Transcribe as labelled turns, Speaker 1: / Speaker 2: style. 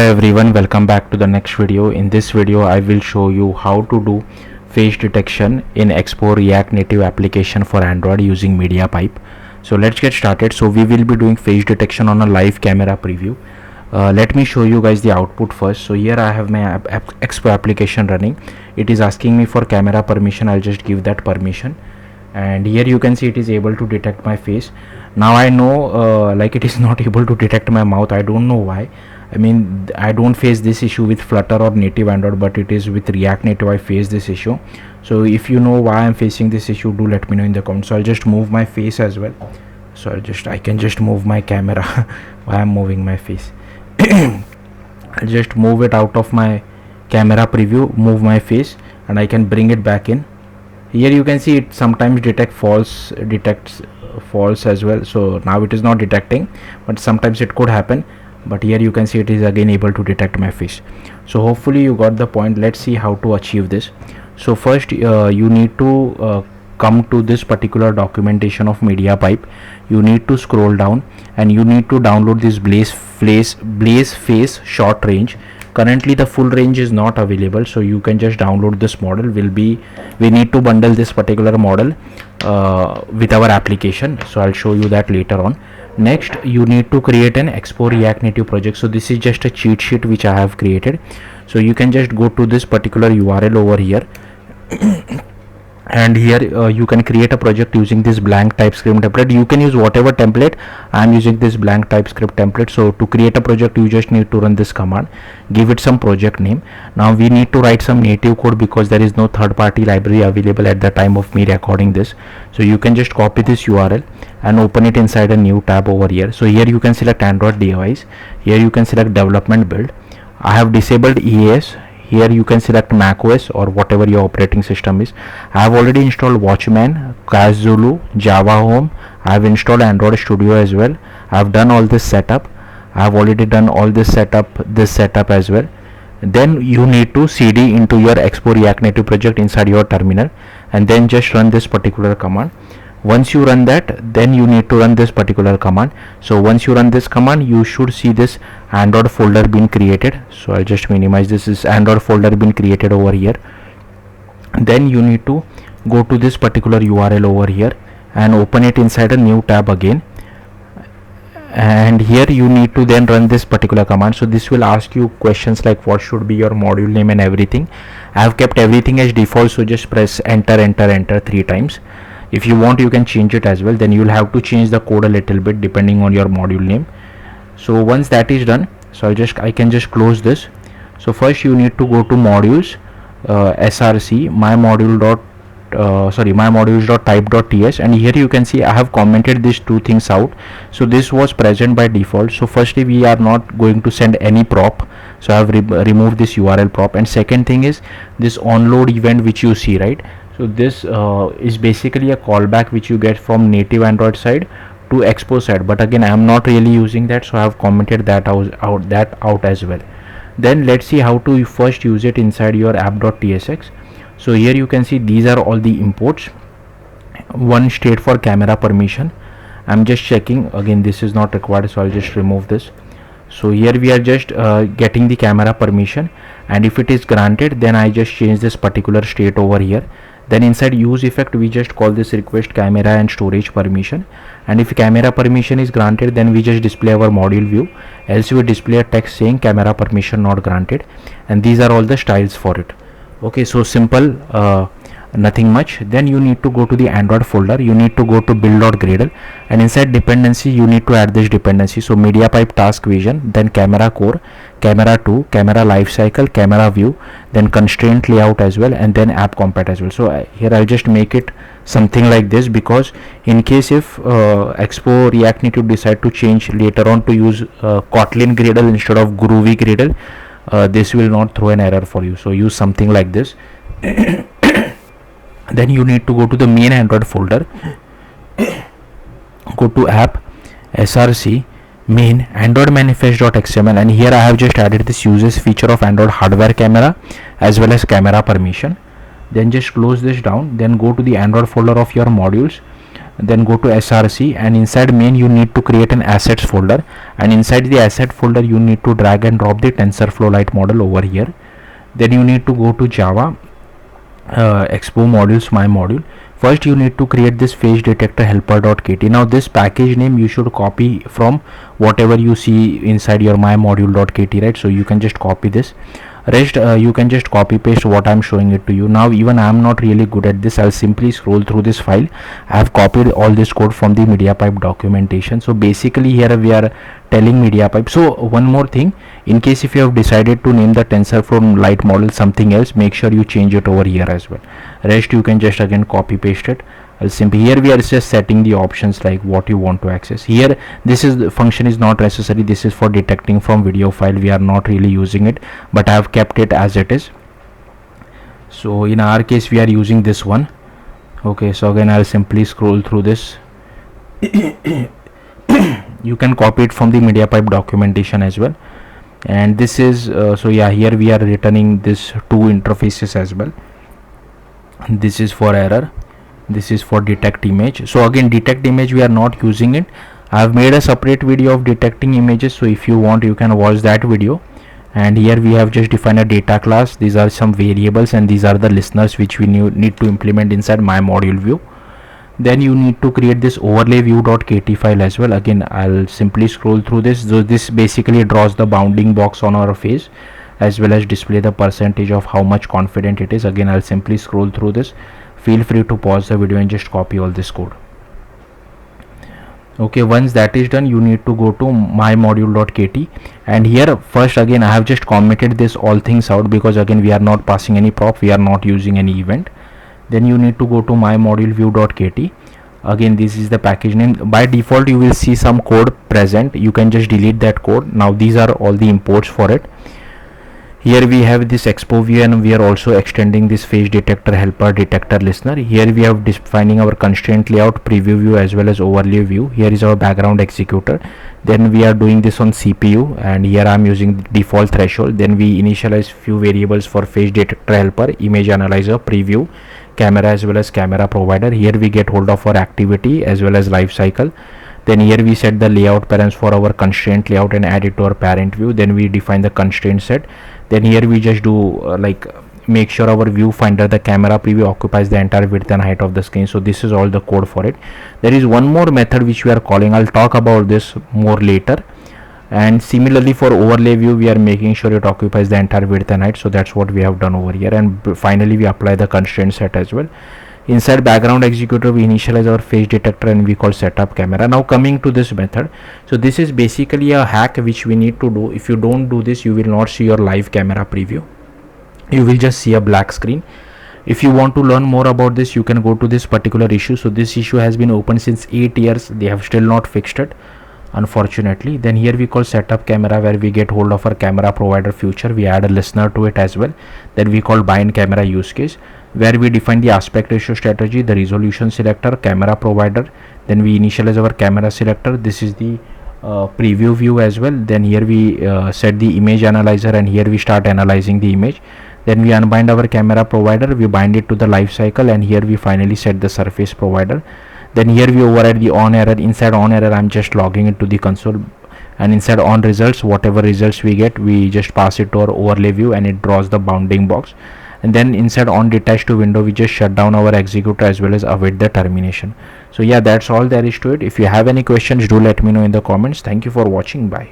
Speaker 1: Everyone, welcome back to the next video. In this video I will show you how to do face detection in EXPO React Native application for Android using MediaPipe. So let's get started. So we will be doing face detection on a live camera preview. Let me show you guys the output first. So here I have my EXPO application running. It is asking me for camera permission. I'll just give that permission, and here you can see it is able to detect my face. Now I know like it is not able to detect my mouth. I don't know why. I mean, I don't face this issue with Flutter or native Android, but it is with React Native I face this issue. So if you know why I'm facing this issue, do let me know in the comments. So I'll just move my face as well. So I can just move my camera while I'm moving my face. I'll just move it out of my camera preview, move my face, and I can bring it back in. Here you can see it sometimes detects false as well. So now it is not detecting, but sometimes it could happen. But here you can see it is again able to detect my face. So hopefully you got the point. Let's see how to achieve this. So first you need to come to this particular documentation of MediaPipe. You need to scroll down and you need to download this Blaze face short range. Currently the full range is not available, so you can just download this model. We need to bundle this particular model with our application, so I'll show you that later on. Next, you need to create an EXPO React Native project. So this is just a cheat sheet which I have created. So you can just go to this particular URL over here and here you can create a project using this blank TypeScript template. You can use whatever template. I am using this blank TypeScript template. So to create a project, you just need to run this command, give it some project name. Now we need to write some native code because there is no third-party library available at the time of me recording this. So you can just copy this URL and open it inside a new tab over here. So here you can select Android device. Here you can select development build. I have disabled EAS. Here you can select macOS or whatever your operating system is. I have already installed Watchman, Kazulu, Java Home. I have installed Android Studio as well. I have done all this setup. I have already done all this setup as well. Then you need to cd into your EXPO React Native project inside your terminal and then just run this particular command. Once you run that, then you need to run this particular command. So once you run this command, you should see this Android folder being created. So I'll just minimize this. Is Android folder being created over here. Then you need to go to this particular URL over here and open it inside a new tab again. And here you need to then run this particular command. So this will ask you questions like what should be your module name and everything. I have kept everything as default, so just press enter 3 times. If you want, you can change it as well. Then you'll have to change the code a little bit depending on your module name. So once that is done, so I can just close this. So first you need to go to modules, src my modules.type.ts, and here you can see I have commented these two things out. So this was present by default. So firstly, we are not going to send any prop, so I have removed this URL prop. And second thing is this onload event which you see, right? So this is basically a callback which you get from native Android side to EXPO side, but again I am not really using that, so I have commented that out as well. Then let's see how to first use it inside your app.tsx. So here you can see these are all the imports. One state for camera permission. I'm just checking again, this is not required, so I'll just remove this. So here we are just getting the camera permission, and if it is granted, then I just change this particular state over here. Then inside use effect, we just call this request camera and storage permission, and if camera permission is granted, then we just display our module view, else we display a text saying camera permission not granted, and these are all the styles for it. Okay, so simple, nothing much. Then you need to go to the Android folder. You need to go to build.gradle, and inside dependency you need to add this dependency. So MediaPipe task vision, then camera core, camera 2, camera lifecycle, camera view, then constraint layout as well, and then app compat as well. So here I'll just make it something like this, because in case if EXPO React Native decide to change later on to use Kotlin Gradle instead of Groovy Gradle, this will not throw an error for you. So use something like this. Then you need to go to the main Android folder, go to app, src, main, android manifest.xml, and here I have just added this uses feature of Android hardware camera as well as camera permission. Then just close this down. Then go to the Android folder of your modules. then go to src, and inside main you need to create an assets folder, and inside the asset folder you need to drag and drop the TensorFlow Lite model over here. Then you need to go to Java, expo modules, my module. First you need to create this face detector helper.kt. Now this package name you should copy from whatever you see inside your my module.kt, right? So you can just copy this. Rest you can just copy paste what I'm showing it to you. Now even I'm not really good at this, I'll simply scroll through this file. I have copied all this code from the MediaPipe documentation. So basically here we are telling MediaPipe. So one more thing, in case if you have decided to name the TensorFlow Lite model something else, make sure you change it over here as well. Rest you can just again copy paste it. I'll simply, here we are just setting the options like what you want to access. Here this is the function is not necessary, this is for detecting from video file, we are not really using it, but I have kept it as it is. So in our case we are using this one. Okay, so again I'll simply scroll through this. You can copy it from the MediaPipe documentation as well. And this is so yeah, here we are returning this two interfaces as well. This is for error, this is for detect image. So again detect image we are not using it. I have made a separate video of detecting images, so if you want you can watch that video. And here we have just defined a data class. These are some variables and these are the listeners which we need to implement inside my module view. Then you need to create this overlay view.kt file as well. Again I'll simply scroll through this. So this basically draws the bounding box on our face as well as display the percentage of how much confident it is. Again I'll simply scroll through this. Feel free to pause the video and just copy all this code. Okay, once that is done you need to go to my module.kt, and here first again I have just commented this all things out because again we are not passing any prop, we are not using any event. Then you need to go to my module view.kt. Again this is the package name. By default you will see some code present, you can just delete that code. Now these are all the imports for it. Here we have this expo view and we are also extending this face detector helper detector listener. Here we are defining our constraint layout, preview view as well as overlay view. Here is our background executor. Then we are doing this on CPU, and here I am using default threshold. Then we initialize few variables for face detector helper, image analyzer, preview, camera as well as camera provider. Here we get hold of our activity as well as life cycle. Then here we set the layout params for our constraint layout and add it to our parent view. Then we define the constraint set. Then here we just do like make sure our viewfinder, the camera preview, occupies the entire width and height of the screen. So this is all the code for it. There is one more method which we are calling, I'll talk about this more later. And similarly for overlay view we are making sure it occupies the entire width and height. So that's what we have done over here. And finally we apply the constraint set as well. Inside background executor we initialize our face detector and we call setup camera. Now coming to this method, so this is basically a hack which we need to do. If you don't do this you will not see your live camera preview, you will just see a black screen. If you want to learn more about this you can go to this particular issue. So this issue has been open since 8 years, they have still not fixed it unfortunately. Then here we call setup camera, where we get hold of our camera provider feature, we add a listener to it as well. Then we call bind camera use case, where we define the aspect ratio strategy, the resolution selector, camera provider. Then we initialize our camera selector, this is the preview view as well. Then here we set the image analyzer and here we start analyzing the image. Then we unbind our camera provider, we bind it to the life cycle, and here we finally set the surface provider. Then here we override the on error. Inside on error I'm just logging it to the console, and inside on results whatever results we get we just pass it to our overlay view and it draws the bounding box. And then inside on detached to window we just shut down our executor as well as await the termination. So yeah, that's all there is to it. If you have any questions do let me know in the comments. Thank you for watching. Bye.